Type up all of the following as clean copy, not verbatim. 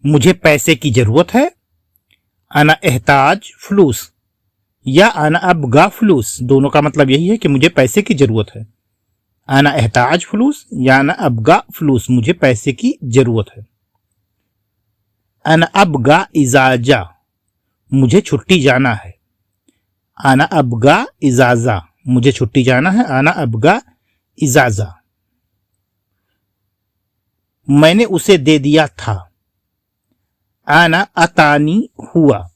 मुझे पैसे की जरूरत है। अना एहताज फ्लूस या अना अबगा फ्लूस, दोनों का मतलब यही है कि मुझे पैसे की जरूरत है। अना एहताज फ्लूस या अना अबगा फ्लूस, मुझे पैसे की जरूरत है। अना अबगा इजाजा, मुझे छुट्टी जाना है। अना अबगा इजाजा, मुझे छुट्टी जाना है। अना अबगा इजाजा। मैंने उसे दे दिया था। आना अतानी हुआ,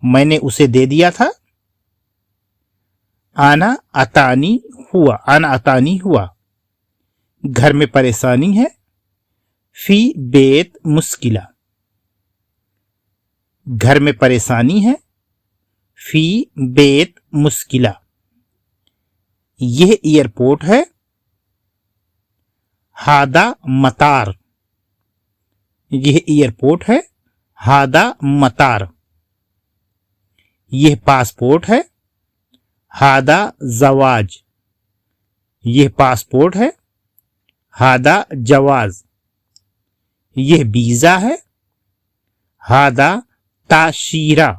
मैंने उसे दे दिया था। आना अतानी हुआ, आना अतानी हुआ। घर में परेशानी है। फी बेत मुश्किला, घर में परेशानी है। फी बेत मुश्किला। यह एयरपोर्ट है। हादा मतार, यह एयरपोर्ट है। हादा मतार। यह पासपोर्ट है। हादा जवाज, यह पासपोर्ट है। हादा जवाज। यह वीजा है। हादा ताशीरा,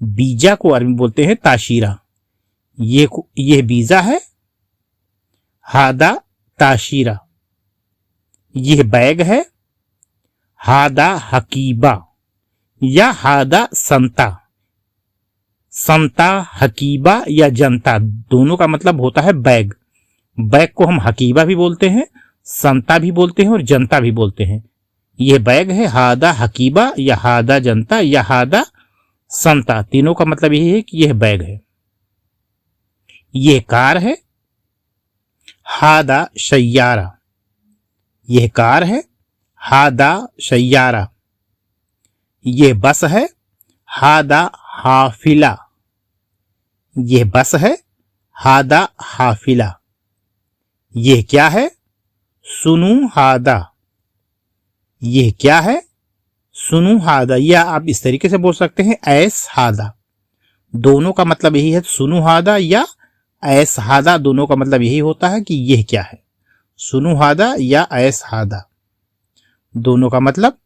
वीजा को अरबी में बोलते हैं ताशीरा। यह वीजा है। हादा ताशीरा। यह बैग है। हादा हकीबा या हादा संता। संता, हकीबा या जनता, दोनों का मतलब होता है बैग। बैग को हम हकीबा भी बोलते हैं, संता भी बोलते हैं और जनता भी बोलते हैं। यह बैग है। हादा हकीबा या हादा जनता या हादा संता, तीनों का मतलब यही है कि यह बैग है। यह कार है। हादा शय्यारा, यह कार है। हादा शय्यारा। यह बस है। हादा हाफिला, यह बस है। हादा हाफिला। यह क्या है? सुनु हादा, यह क्या है? सुनु हादा, या आप इस तरीके से बोल सकते हैं ऐस हादा, दोनों का मतलब यही है। सुनु हादा या ऐस हादा, दोनों का मतलब यही होता है कि यह क्या है। सुनु हादा या ऐस हादा, दोनों का मतलब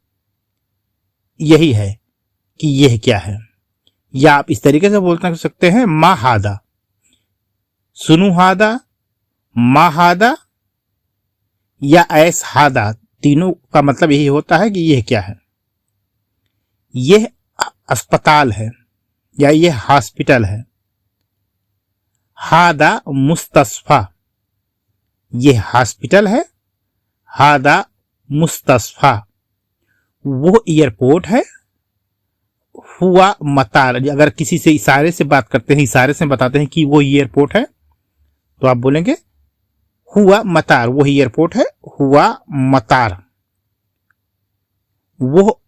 यही है कि यह क्या है। या आप इस तरीके से बोल सकते हैं मा हादा, सुनु हादा, मा हादा या ऐस हादा, तीनों का मतलब यही होता है कि यह क्या है। यह अस्पताल है या यह हॉस्पिटल है। हादा मुस्तस्फा, यह हॉस्पिटल है। हादा मुस्तस्फा। वो एयरपोर्ट है। हुआ मतार, अगर किसी से इशारे से बात करते हैं, इशारे से बताते हैं कि वो एयरपोर्ट है, तो आप बोलेंगे हुआ मतार, वो एयरपोर्ट है। हुआ मतार। वो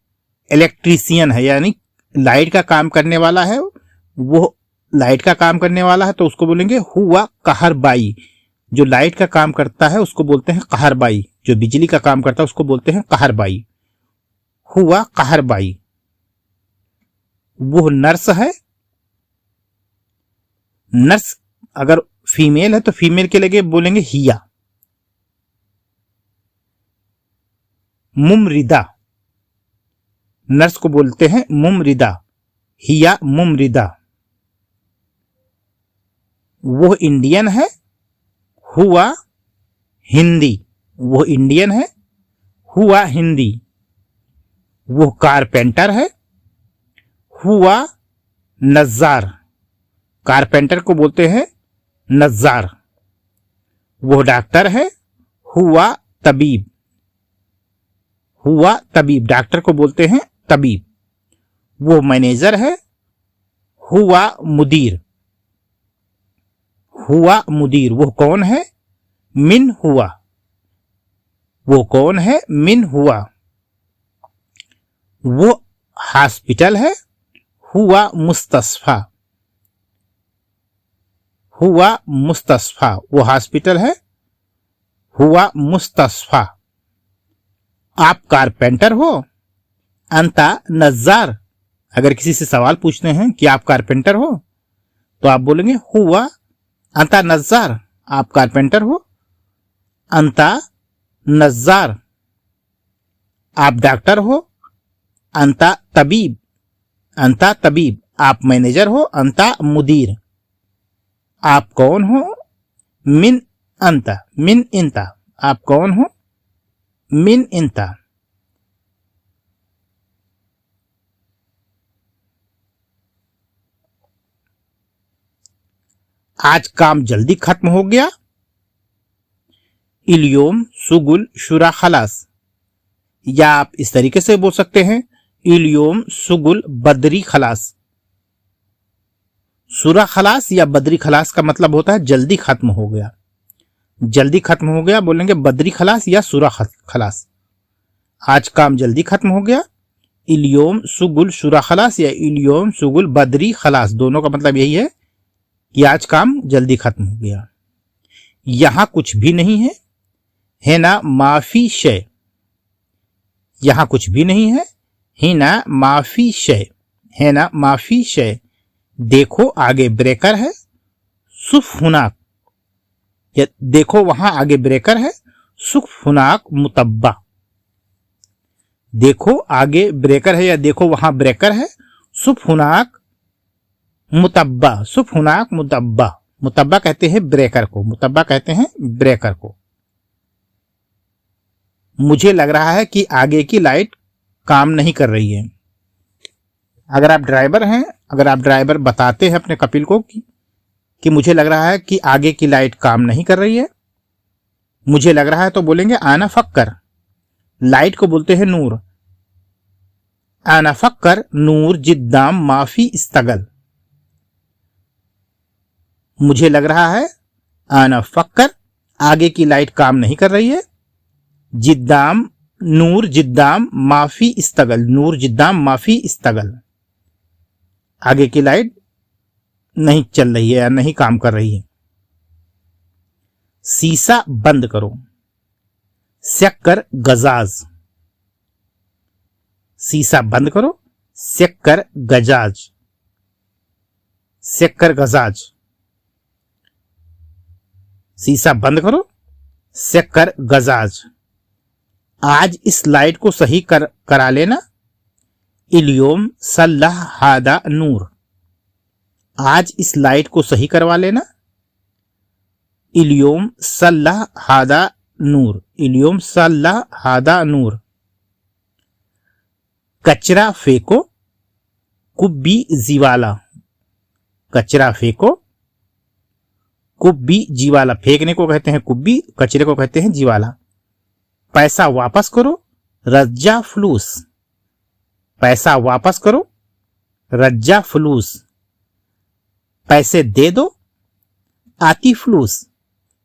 इलेक्ट्रीशियन है, यानी लाइट का काम करने वाला है। वो लाइट का काम करने वाला है तो उसको बोलेंगे हुआ कहरबाई। जो लाइट का काम करता है उसको बोलते हैं कहरबाई। जो बिजली का काम करता है उसको बोलते हैं कहरबाई। हुआ कहरबाई। वो नर्स है। नर्स अगर फीमेल है तो फीमेल के लगे बोलेंगे हिया। मुमरिदा, नर्स को बोलते हैं मुमरिदा। हिया मुमरिदा। वो इंडियन है। हुआ हिंदी, वो इंडियन है। हुआ हिंदी। वो कारपेंटर है। हुआ नज्जार, कारपेंटर को बोलते हैं नज्जार। वो डॉक्टर है। हुआ तबीब, हुआ तबीब, डॉक्टर को बोलते हैं तबीब। वो मैनेजर है। हुआ मुदीर, हुआ मुदीर। वो कौन है? मिन हुआ, वो कौन है? मिन हुआ। वो हॉस्पिटल है। हुआ मुस्तस्फा, हुआ मुस्तस्फा। वो हॉस्पिटल है। हुआ मुस्तस्फा। आप कारपेंटर हो। अंता नज्जार, अगर किसी से सवाल पूछते हैं कि आप कारपेंटर हो तो आप बोलेंगे हुआ अंता नज्जार, आप कारपेंटर हो। अंता नज्जार। आप डॉक्टर हो, अंता तबीब, अंता तबीब। आप मैनेजर हो, अंता मुदीर। आप कौन हो, मिन अंता, मिन इंता। आप कौन हो, मिन इंता। आज काम जल्दी खत्म हो गया। इल्योम सुगुल शुरा खलास। या आप इस तरीके से बोल सकते हैं, इल्योम सुगुल बदरी खलास। सुरा खलास या बदरी खलास का मतलब होता है जल्दी खत्म हो गया। जल्दी खत्म हो गया बोलेंगे बदरी खलास या सुरा खलास। आज काम जल्दी खत्म हो गया। इल्योम सुगुल शुरा खलास या इल्योम सुगुल बदरी खलास, दोनों का मतलब यही है कि आज काम जल्दी खत्म हो गया। यहां कुछ भी नहीं है ना माफी शय। यहां कुछ भी नहीं है ना माफी शय, है ना माफी शय। देखो आगे ब्रेकर है, सुफ हुनाक। देखो वहां आगे ब्रेकर है, सुफ हुनाक मुतब्बा। देखो आगे ब्रेकर है या देखो वहां ब्रेकर है, सुफ हुनाक मुतब्बा। सुफ हुनाक मुतब्बा। मुतब्बा कहते हैं ब्रेकर को, मुतब्बा कहते हैं ब्रेकर को। मुझे लग रहा है कि आगे की लाइट काम नहीं कर रही है। अगर आप ड्राइवर हैं, अगर आप ड्राइवर बताते हैं अपने कपिल को कि मुझे लग रहा है कि आगे की लाइट काम नहीं कर रही है, मुझे लग रहा है, तो बोलेंगे आना फक्कर। लाइट को बोलते हैं नूर। आना फक्कर नूर जिद्दाम माफी इस्तगल। मुझे लग रहा है, आना फक्कर, आगे की लाइट काम नहीं कर रही है। जिद्दाम नूर जिद्दाम माफी इस्तगल, नूर जिद्दाम माफी इस्तगल। आगे की लाइट नहीं चल रही है या नहीं काम कर रही है। शीशा बंद करो, शक्कर गजाज। शीशा बंद करो, शक्कर गजाज, शक्कर गजाज। शीशा बंद करो, शक्कर गजाज। आज इस लाइट को सही करा लेना। इल्योम सल्लाह हादा नूर। आज इस लाइट को सही करवा लेना। इल्योम सल्लाह हादा नूर, इल्योम सल्लाह हादा नूर। कचरा फेंको, कुब्बी जीवाला। कचरा फेंको, कुब्बी जीवाला। फेंकने को कहते हैं कुब्बी, कचरे को कहते हैं जीवाला। पैसा वापस करो, रज्जा फलूस। पैसा वापस करो, रज्जा फलूस। पैसे दे दो, आती फलूस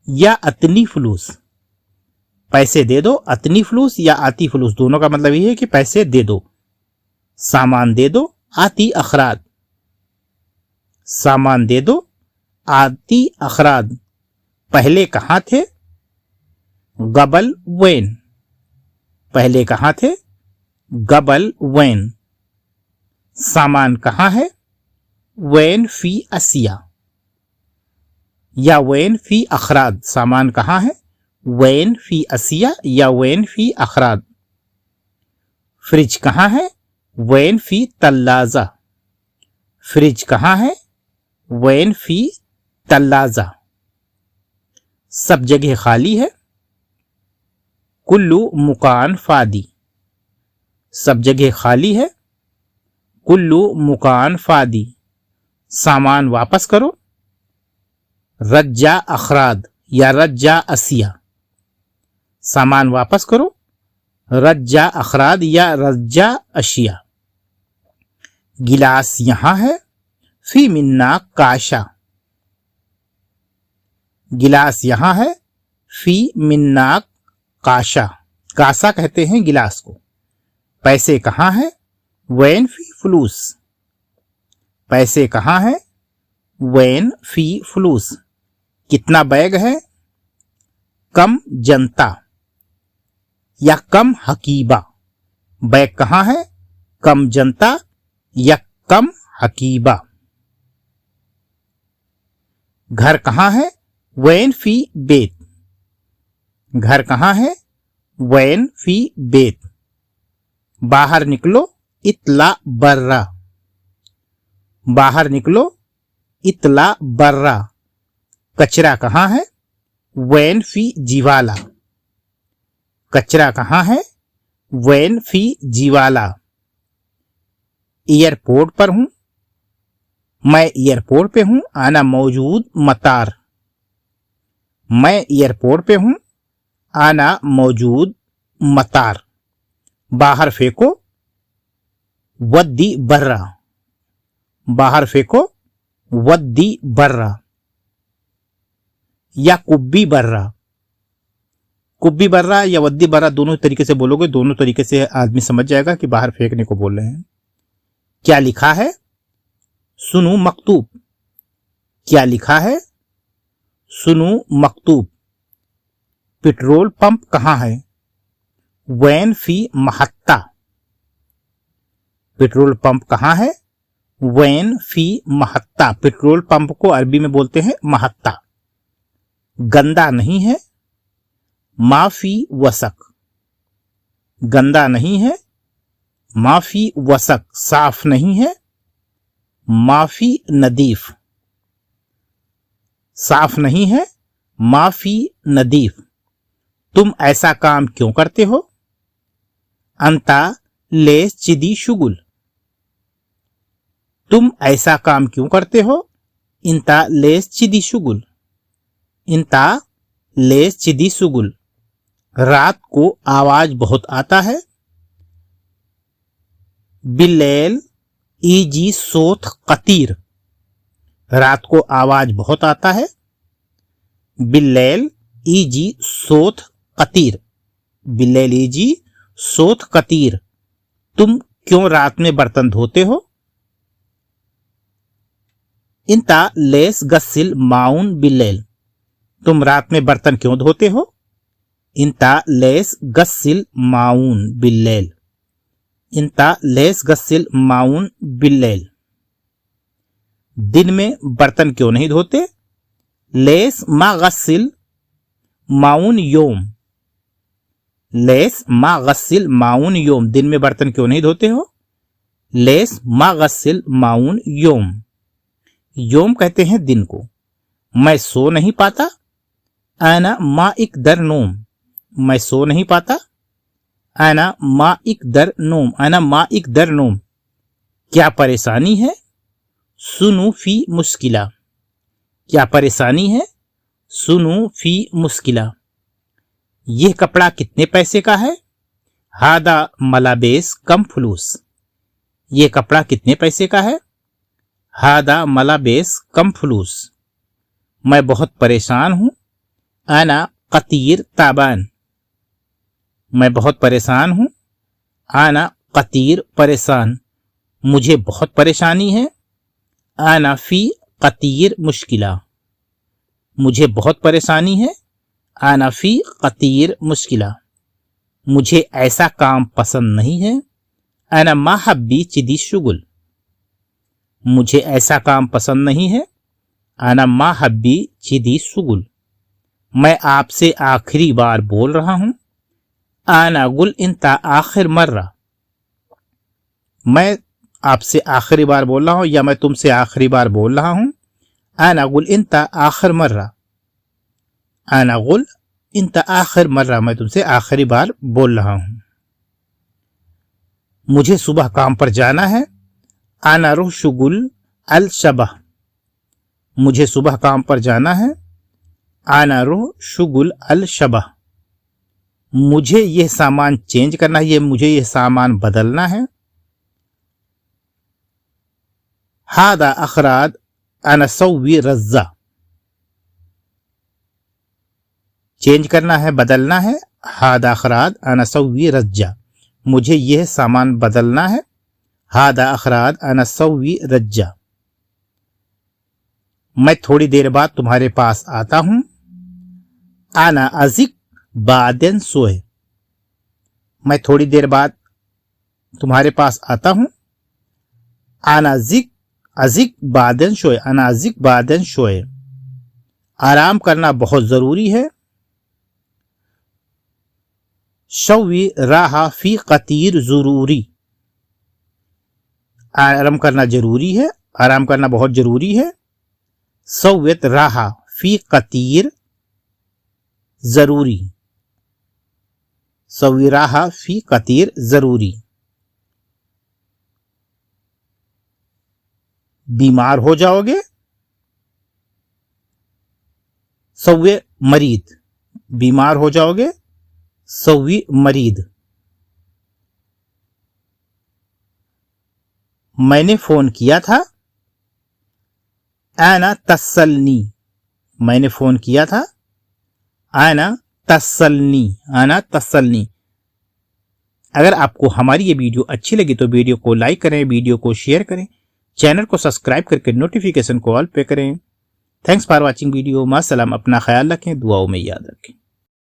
या अतनी फलूस। पैसे दे दो, अतनी फलूस या आती फलूस, दोनों का मतलब ये है कि पैसे दे दो। सामान दे दो, आती अखराद। सामान दे दो, आती अखराद। पहले कहां थे, गबल वैन। पहले कहां थे, गबल वैन। सामान कहां है, वैन फी असिया या वैन फी अखराद। सामान कहां है, वैन फी असिया या वैन फी अखराद। फ्रिज कहां है, वैन फी तल्लाजा। फ्रिज कहां है, वैन फी तल्लाजा। सब जगह खाली है, कुल्लू मुकान फादी। सब जगह खाली है, कुल्लू मुकान फादी। सामान वापस करो, रज्जा अखराद या रज्जा असिया। सामान वापस करो, रज्जा अखराद या रज्जा अशिया। गिलास यहां है, फी मिन्ना काशा। गिलास यहां है, फी मिन्ना काशा। कासा कहते हैं गिलास को। पैसे कहां है, वैन फी फलूस। पैसे कहां है, वैन फी फलूस। कितना बैग है, कम जनता या कम हकीबा। बैग कहां है, कम जनता या कम हकीबा। घर कहां है, वैन फी बेत। घर कहां है, वैन फी बेत। बाहर निकलो, इतला बर्रा। बाहर निकलो, इतला बर्रा। कचरा कहाँ है? वैन फी जीवाला। कचरा कहाँ है? वैन फी जीवाला। एयरपोर्ट पर हूं, मैं एयरपोर्ट पे हूं। आना मौजूद मतार। मैं एयरपोर्ट पे हूं, आना मौजूद मतार। बाहर फेंको, वद्दी बर्रा। बाहर फेंको, वद्दी बर्रा। या कुब्बी बर्रा। कुब्बी बर्रा या वद्दी बर्रा दोनों तरीके से बोलोगे, दोनों तरीके से आदमी समझ जाएगा कि बाहर फेंकने को बोल रहे हैं। क्या लिखा है? सुनु मकतूब। क्या लिखा है? सुनु मकतूब। पेट्रोल पंप कहाँ है? वैन फी महत्ता। पेट्रोल पंप कहाँ है? वैन फी महत्ता। पेट्रोल पंप को अरबी में बोलते हैं महत्ता। गंदा नहीं है, माफी वसक। गंदा नहीं है, माफी वसक। साफ नहीं है, माफी नदीफ। साफ नहीं है, माफी नदीफ। तुम ऐसा काम क्यों करते हो? अंता लेस चिदी शुगुल। तुम ऐसा काम क्यों करते हो? इंता लेस चिदी शुगुल। इंता लेस चिदी शुगुल। रात को आवाज बहुत आता है। बिल्लेल ईजी सोथ कतीर। रात को आवाज बहुत आता है। बिल्लेल ईजी सोथ कतीर। बिल्लेल ईजी सोथ कतीर। तुम क्यों रात में बर्तन धोते हो? इंता लेस गस्सिल माउन बिल्लेल। तुम रात में बर्तन क्यों धोते हो? इंता लेस गस्सिल माउन बिल्लेल। इंता लेस गस्सिल माउन बिल्लेल। दिन में बर्तन क्यों नहीं धोते? लेस मा गस्सिल माउन योम। लेस मा गस्सिल माउन योम। दिन में बर्तन क्यों नहीं धोते हो? लेस मा गस्सिल माउन योम। योम कहते हैं दिन को। मैं सो नहीं पाता। आना मा इक दर नोम। मैं सो नहीं पाता। आना मा इक दर नोम। आना मा इक दर नोम। क्या परेशानी है? सुनु फी मुश्किला। क्या परेशानी है? सुनु फी मुश्किला। यह कपड़ा कितने पैसे का है? हादा मलाबेस कम फुलूस। यह कपड़ा कितने पैसे का है? हादा मलाबेस कम फुलूस। मैं बहुत परेशान हूं। आना कतीर ताबान। मैं बहुत परेशान हूं। आना कतीर परेशान। मुझे बहुत परेशानी है। आना फी कतीर मुश्किला। मुझे बहुत परेशानी है। आना फी कतीर मुश्किला। मुझे ऐसा काम पसंद नहीं है। आना मा हब्बी चिदी शुगुल। मुझे ऐसा काम पसंद नहीं है। आना मा हब्बी चिदी शुगुल। मैं आपसे आखिरी बार बोल रहा हूं। आना गुल इंता आखिर मर्रा। मैं आपसे आखिरी बार बोल रहा हूं या मैं तुमसे आखिरी बार बोल रहा हूं। आना गुल इंता आखिर मर्रा। आना गुल इंता आखिर मर्रा। मैं तुमसे आखिरी बार बोल रहा हूं। मुझे सुबह काम पर जाना है। आना रुह शुगुल अल शबह। मुझे सुबह काम पर जाना है। आना रुह शुगुल अल शबह। मुझे यह सामान चेंज करना है। मुझे यह सामान बदलना है। हादा अखराद अनसवी रज्जा। चेंज करना है, बदलना है। हादा अखराद अनसवी रज्जा। मुझे यह सामान बदलना है। हादा अखराद अनसवी रज्जा। मैं थोड़ी देर बाद तुम्हारे पास आता हूं। आना अजिक बादेन सोए। मैं थोड़ी देर बाद तुम्हारे पास आता हूं। आना अजिक बादेन शोए। आना अजिक बादेन शोए। आराम करना बहुत जरूरी है। शव्वी राहा फी कतीर ज़रूरी, आराम करना जरूरी है, आराम करना बहुत जरूरी है। सव्यत राहा फी कतीर जरूरी, सव्वी राहा फी कतीर जरूरी। बीमार हो जाओगे, सव्य मरीद, बीमार हो जाओगे, सव्वी मरीद। मैंने फोन किया था, आना तसलनी, मैंने फोन किया था, आना तसलनी, आना तसलनी। अगर आपको हमारी ये वीडियो अच्छी लगी तो वीडियो को लाइक करें, वीडियो को शेयर करें, चैनल को सब्सक्राइब करके नोटिफिकेशन को ऑल पे करें। Thanks for watching video. मां सलाम, अपना ख्याल रखें, दुआओं में याद रखें।